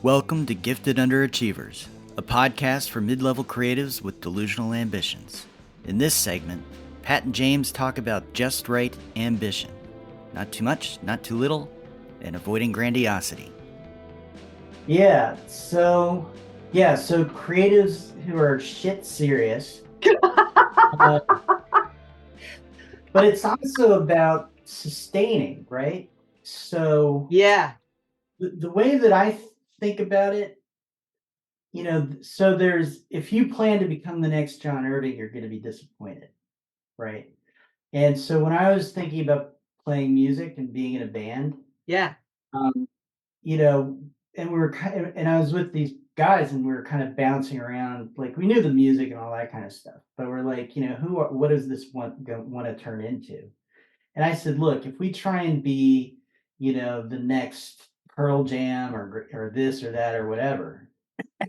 Welcome to Gifted Underachievers, a podcast for mid-level creatives with delusional ambitions. In this segment, Pat and James talk about just right ambition. Not too much, not too little, and avoiding grandiosity. So creatives who are shit serious, uh, but it's also about sustaining, right? So Yeah. the way that I think about it, so if you plan to become the next John Irving, you're going to be disappointed, right? And so when I was thinking about playing music and being in a band, Yeah. um, you know, and and I was with these guys and we were kind of bouncing around, like we knew the music and all that kind of stuff, but we're like, what does this want to turn into? And I said, look, if we try and be, the next Pearl Jam or this or that or whatever,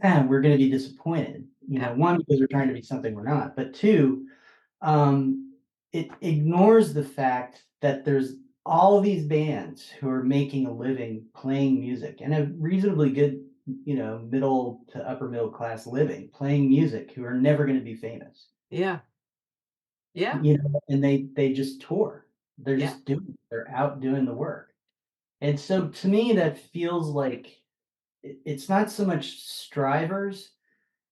we're going to be disappointed. Yeah. One, because we're trying to be something we're not, but two, it ignores the fact that there's all of these bands who are making a living playing music and a reasonably good, middle to upper middle class living playing music who are never going to be famous. Yeah. Yeah. And they just tour. They're Yeah. just they're out doing the work. And so to me, that feels like it's not so much strivers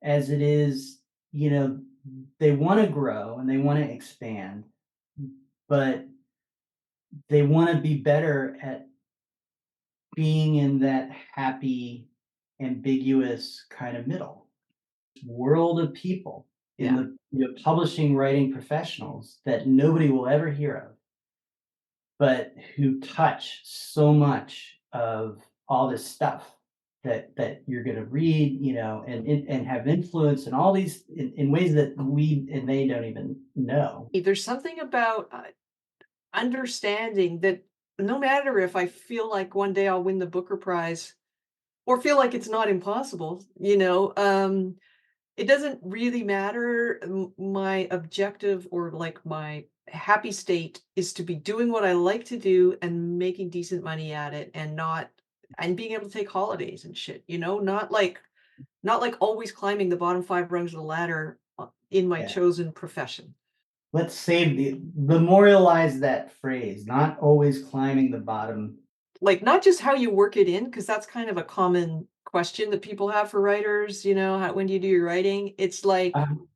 as it is, they want to grow and they want to expand, but they want to be better at being in that happy, ambiguous kind of middle world of people in Yeah. the publishing, writing professionals that nobody will ever hear of, but who touch so much of all this stuff that you're going to read, and have influence and all these in ways that we and they don't even know. There's something about understanding that no matter if I feel like one day I'll win the Booker Prize or feel like it's not impossible, it doesn't really matter. My objective or like my happy state is to be doing what I like to do and making decent money at it and being able to take holidays and shit, not like always climbing the bottom 5 rungs of the ladder in my Yeah. chosen profession. Let's memorialize that phrase, not always climbing the bottom. Like, not just how you work it in, because that's kind of a common question that people have for writers, when do you do your writing? It's like, Um,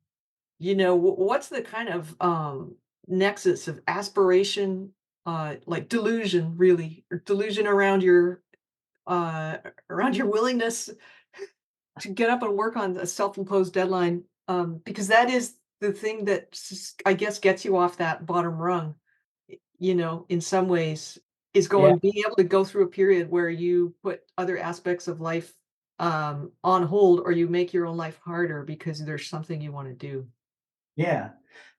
what's the kind of nexus of aspiration, like delusion, really, or delusion uh, around your willingness to get up and work on a self-imposed deadline, because that is the thing that I guess gets you off that bottom rung. In some ways, is yeah, being able to go through a period where you put other aspects of life on hold, or you make your own life harder because there's something you want to do. yeah.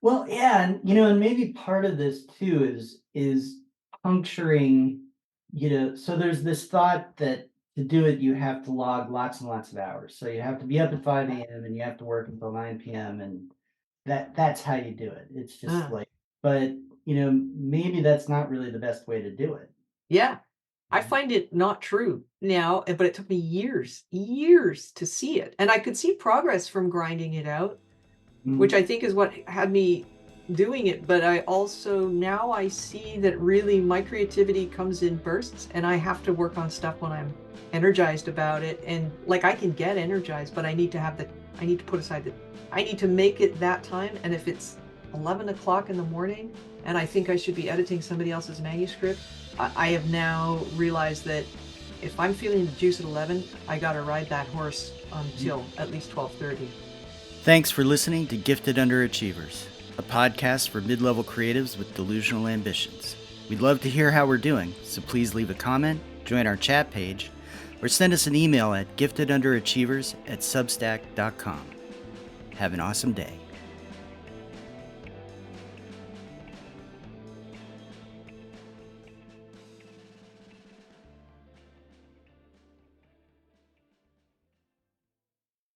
Well, yeah, and maybe part of this too is puncturing, so there's this thought that to do it you have to log lots and lots of hours. So you have to be up at 5 a.m. and you have to work until 9 p.m. and that's how you do it. It's just Uh, like, but maybe that's not really the best way to do it. yeah, I find it not true now, but it took me years to see it, and I could see progress from grinding it out, which Mhm. I think is what had me doing it. But I also now I see that really my creativity comes in bursts, and I have to work on stuff when I'm energized about it. And like I can get energized, but I need to put aside I need to make it that time. And if it's 11 o'clock in the morning and I think I should be editing somebody else's manuscript, I have now realized that if I'm feeling the juice at 11, I got to ride that horse until at least 12:30. Thanks for listening to Gifted Underachievers, a podcast for mid-level creatives with delusional ambitions. We'd love to hear how we're doing, so please leave a comment, join our chat page, or send us an email at giftedunderachievers@substack.com. Have an awesome day.